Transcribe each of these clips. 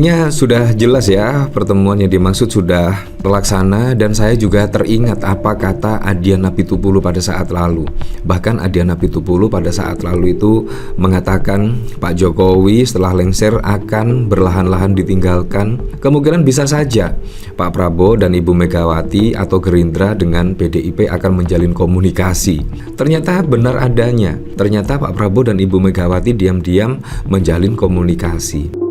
Intinya sudah jelas ya, pertemuan yang dimaksud sudah terlaksana dan saya juga teringat apa kata Adiana Pitupulu pada saat lalu. Bahkan Adiana Pitupulu pada saat lalu itu mengatakan Pak Jokowi setelah lengser akan berlahan-lahan ditinggalkan. Kemungkinan bisa saja Pak Prabowo dan Ibu Megawati atau Gerindra dengan PDIP akan menjalin komunikasi. Ternyata benar adanya. Ternyata Pak Prabowo dan Ibu Megawati diam-diam menjalin komunikasi.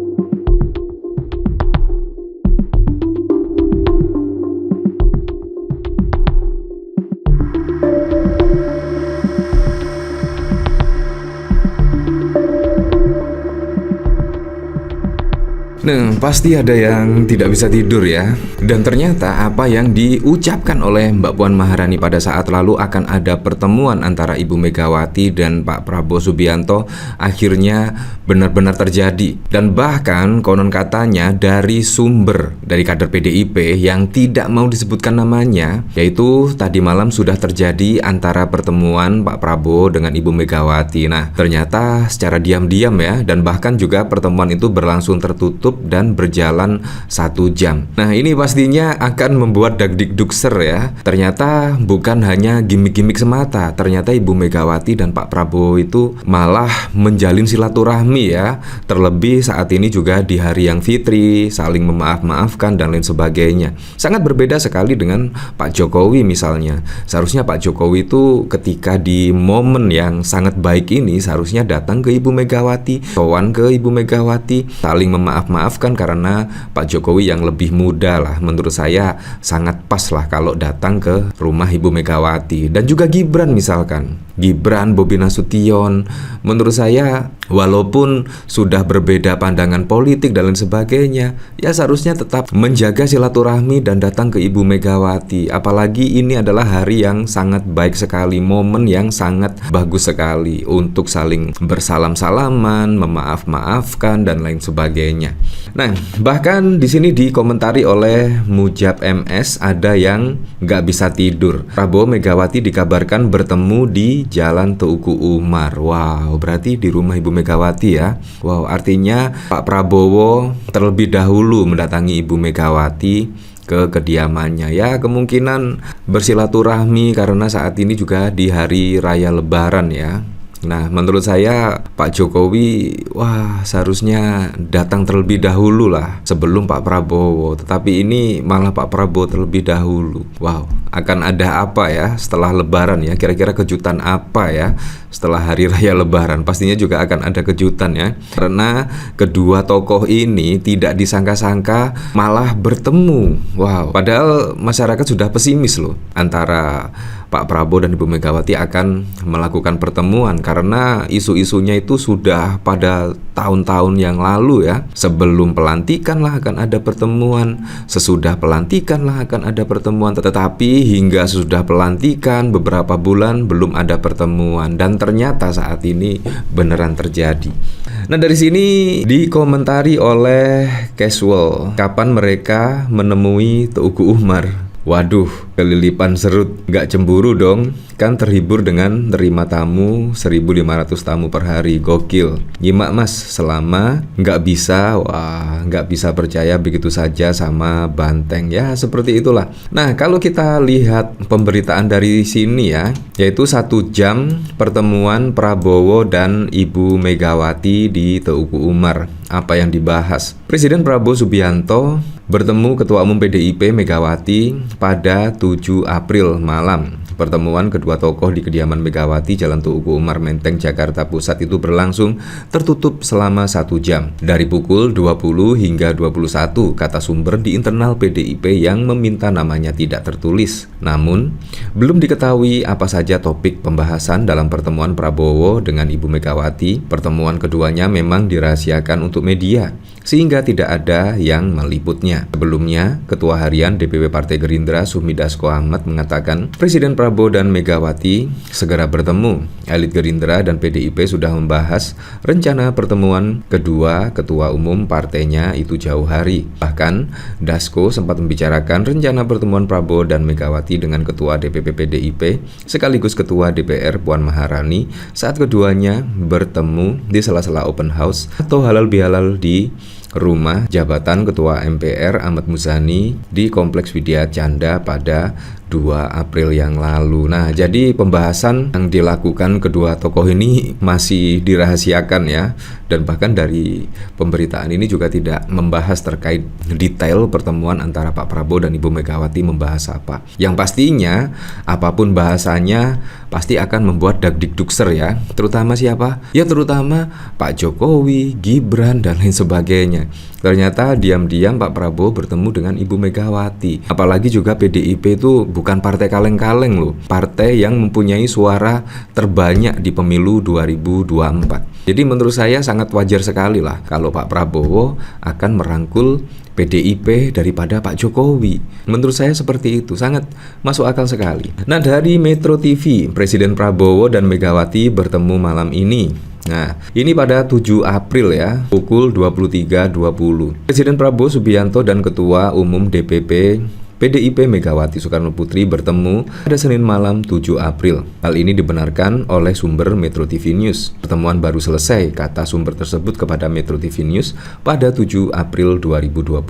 Nah, pasti ada yang tidak bisa tidur ya. Dan ternyata apa yang diucapkan oleh Mbak Puan Maharani pada saat lalu akan ada pertemuan antara Ibu Megawati dan Pak Prabowo Subianto akhirnya benar-benar terjadi. Dan bahkan konon katanya dari sumber dari kader PDIP yang tidak mau disebutkan namanya, yaitu tadi malam sudah terjadi antara pertemuan Pak Prabowo dengan Ibu Megawati. Nah, ternyata secara diam-diam ya, dan bahkan juga pertemuan itu berlangsung tertutup dan berjalan 1 jam. Nah, ini pastinya akan membuat dagdikdukser ya. Ternyata bukan hanya gimmick-gimmick semata. Ternyata Ibu Megawati dan Pak Prabowo itu malah menjalin silaturahmi ya. Terlebih saat ini juga di hari yang fitri, saling memaaf-maafkan dan lain sebagainya. Sangat berbeda sekali dengan Pak Jokowi misalnya. Seharusnya Pak Jokowi itu ketika di momen yang sangat baik ini seharusnya datang ke Ibu Megawati, sowan ke Ibu Megawati, saling memaafkan karena Pak Jokowi yang lebih muda lah. Menurut saya sangat pas lah kalau datang ke rumah Ibu Megawati. Dan juga Gibran misalkan, Gibran, Bobi Nasution, menurut saya walaupun sudah berbeda pandangan politik dan lain sebagainya, ya seharusnya tetap menjaga silaturahmi dan datang ke Ibu Megawati. Apalagi ini adalah hari yang sangat baik sekali, momen yang sangat bagus sekali untuk saling bersalam-salaman, memaaf-maafkan dan lain sebagainya. Nah, bahkan di sini dikomentari oleh Mujab MS ada yang nggak bisa tidur. Prabowo Megawati dikabarkan bertemu di Jalan Teuku Umar. Wow, berarti di rumah Ibu Megawati ya. Wow, artinya Pak Prabowo terlebih dahulu mendatangi Ibu Megawati ke kediamannya. Ya, kemungkinan bersilaturahmi karena saat ini juga di hari raya Lebaran ya. Nah, menurut saya Pak Jokowi seharusnya datang terlebih dahulu lah sebelum Pak Prabowo. Tetapi ini malah Pak Prabowo terlebih dahulu. Wow, akan ada apa ya setelah Lebaran ya? Kira-kira kejutan apa ya setelah hari raya Lebaran? Pastinya juga akan ada kejutan ya. Karena kedua tokoh ini tidak disangka-sangka malah bertemu. Wow, padahal masyarakat sudah pesimis loh antara Pak Prabowo dan Ibu Megawati akan melakukan pertemuan karena isu-isunya itu sudah pada tahun-tahun yang lalu ya. Sebelum pelantikan lah akan ada pertemuan, sesudah pelantikan lah akan ada pertemuan, tetapi hingga sesudah pelantikan beberapa bulan belum ada pertemuan dan ternyata saat ini beneran terjadi. Nah, dari sini dikomentari oleh Casual, kapan mereka menemui Teuku Umar? Waduh, kelilipan serut, gak cemburu dong. Kan terhibur dengan terima tamu 1.500 tamu per hari, gokil. Nyimak mas, selama gak bisa percaya begitu saja sama banteng. Ya seperti itulah. Nah, kalau kita lihat pemberitaan dari sini ya, yaitu 1 jam pertemuan Prabowo dan Ibu Megawati di Teuku Umar. Apa yang dibahas? Presiden Prabowo Subianto bertemu Ketua Umum PDIP Megawati pada 7 April malam. Pertemuan kedua tokoh di kediaman Megawati Jalan Teuku Umar Menteng, Jakarta Pusat itu berlangsung tertutup selama 1 jam dari pukul 20 hingga 21, kata sumber di internal PDIP yang meminta namanya tidak tertulis. Namun, belum diketahui apa saja topik pembahasan dalam pertemuan Prabowo dengan Ibu Megawati. Pertemuan keduanya memang dirahasiakan untuk media, sehingga tidak ada yang meliputnya. Sebelumnya, Ketua Harian DPW Partai Gerindra Sufmi Dasko Ahmad mengatakan Presiden Prabowo dan Megawati segera bertemu. Elit Gerindra dan PDIP sudah membahas rencana pertemuan kedua ketua umum partainya itu jauh hari. Bahkan, Dasko sempat membicarakan rencana pertemuan Prabowo dan Megawati dengan Ketua DPP PDIP sekaligus Ketua DPR Puan Maharani saat keduanya bertemu di sela-sela open house atau halal bihalal di rumah jabatan Ketua MPR Ahmad Muzani di Kompleks Widya Canda pada 2 April yang lalu. Nah, jadi pembahasan yang dilakukan kedua tokoh ini masih dirahasiakan ya, dan bahkan dari pemberitaan ini juga tidak membahas terkait detail pertemuan antara Pak Prabowo dan Ibu Megawati membahas apa. Yang pastinya apapun bahasanya pasti akan membuat dagdikdukser ya, terutama siapa? Ya terutama Pak Jokowi, Gibran, dan lain sebagainya. Ternyata diam-diam Pak Prabowo bertemu dengan Ibu Megawati. Apalagi juga PDIP itu bukan partai kaleng-kaleng loh, partai yang mempunyai suara terbanyak di pemilu 2024. Jadi menurut saya sangat wajar sekali lah kalau Pak Prabowo akan merangkul PDIP daripada Pak Jokowi. Menurut saya seperti itu, sangat masuk akal sekali. Nah, dari Metro TV, Presiden Prabowo dan Megawati bertemu malam ini. Nah, ini pada 7 April ya, pukul 23.20. Presiden Prabowo Subianto dan Ketua Umum DPP PDIP Megawati Soekarno Putri bertemu pada Senin malam 7 April. Hal ini dibenarkan oleh sumber Metro TV News. Pertemuan baru selesai, kata sumber tersebut kepada Metro TV News pada 7 April 2025.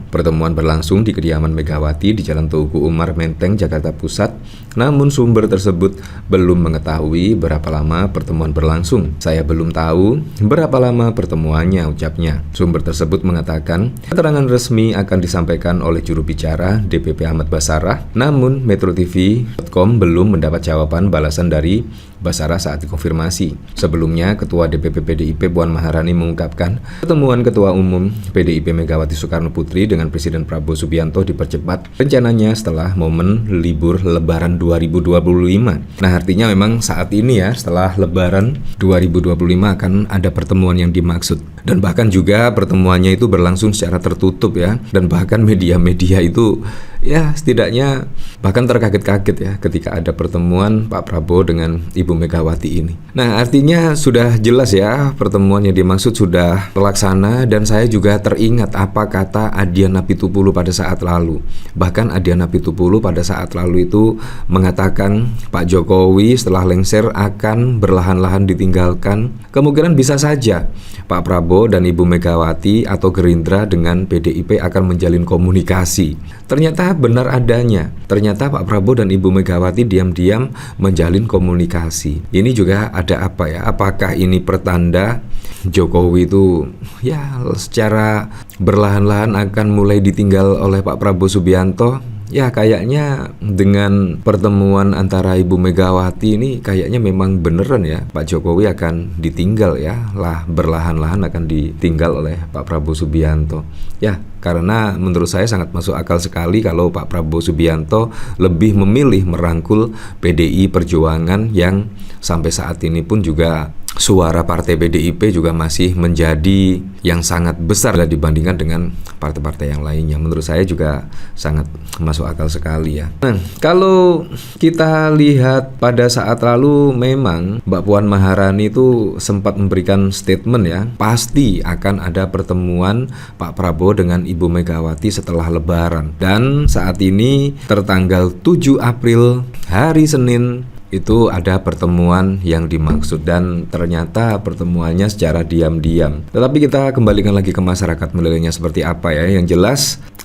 Pertemuan berlangsung di kediaman Megawati di Jalan Teuku Umar Menteng, Jakarta Pusat. Namun sumber tersebut belum mengetahui berapa lama pertemuan berlangsung. Saya belum tahu berapa lama pertemuannya, ucapnya. Sumber tersebut mengatakan keterangan resmi akan disampaikan oleh juru bicara DPP Ahmad Basarah, namun Metro TV.com belum mendapat jawaban balasan dari Basarah saat dikonfirmasi. Sebelumnya, Ketua DPP PDIP Puan Maharani mengungkapkan pertemuan Ketua Umum PDIP Megawati Soekarno Putri dengan Presiden Prabowo Subianto dipercepat rencananya setelah momen libur Lebaran 2025. Nah, artinya memang saat ini ya, setelah Lebaran 2025 akan ada pertemuan yang dimaksud. Dan bahkan juga pertemuannya itu berlangsung secara tertutup ya, dan bahkan media-media itu ya setidaknya bahkan terkaget-kaget ya ketika ada pertemuan Pak Prabowo dengan Ibu Megawati ini. Nah, artinya sudah jelas ya pertemuan yang dimaksud sudah terlaksana, dan saya juga teringat apa kata Adiana Pitupulu pada saat lalu. Bahkan Adiana Pitupulu pada saat lalu itu mengatakan Pak Jokowi setelah lengser akan berlahan-lahan ditinggalkan. Kemungkinan bisa saja Pak Prabowo dan Ibu Megawati atau Gerindra dengan PDIP akan menjalin komunikasi. Ternyata benar adanya. Ternyata Pak Prabowo dan Ibu Megawati diam-diam menjalin komunikasi. Ini juga ada apa ya? Apakah ini pertanda Jokowi itu ya secara berlahan-lahan akan mulai ditinggal oleh Pak Prabowo Subianto? Ya kayaknya dengan pertemuan antara Ibu Megawati ini kayaknya memang beneran ya Pak Jokowi akan ditinggal ya, lah berlahan-lahan akan ditinggal oleh Pak Prabowo Subianto. Ya, karena menurut saya sangat masuk akal sekali kalau Pak Prabowo Subianto lebih memilih merangkul PDI Perjuangan yang sampai saat ini pun juga suara partai PDIP juga masih menjadi yang sangat besar dibandingkan dengan partai-partai yang lainnya. Menurut saya juga sangat masuk akal sekali ya. Nah, kalau kita lihat pada saat lalu memang Mbak Puan Maharani itu sempat memberikan statement ya, pasti akan ada pertemuan Pak Prabowo dengan Ibu Megawati setelah Lebaran. Dan saat ini tertanggal 7 April hari Senin itu ada pertemuan yang dimaksud, dan ternyata pertemuannya secara diam-diam. Tetapi kita kembalikan lagi ke masyarakat menilainya seperti apa ya. Yang jelas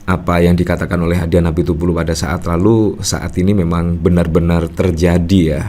apa yang dikatakan oleh Adiana Pitupulu pada saat lalu saat ini memang benar-benar terjadi ya.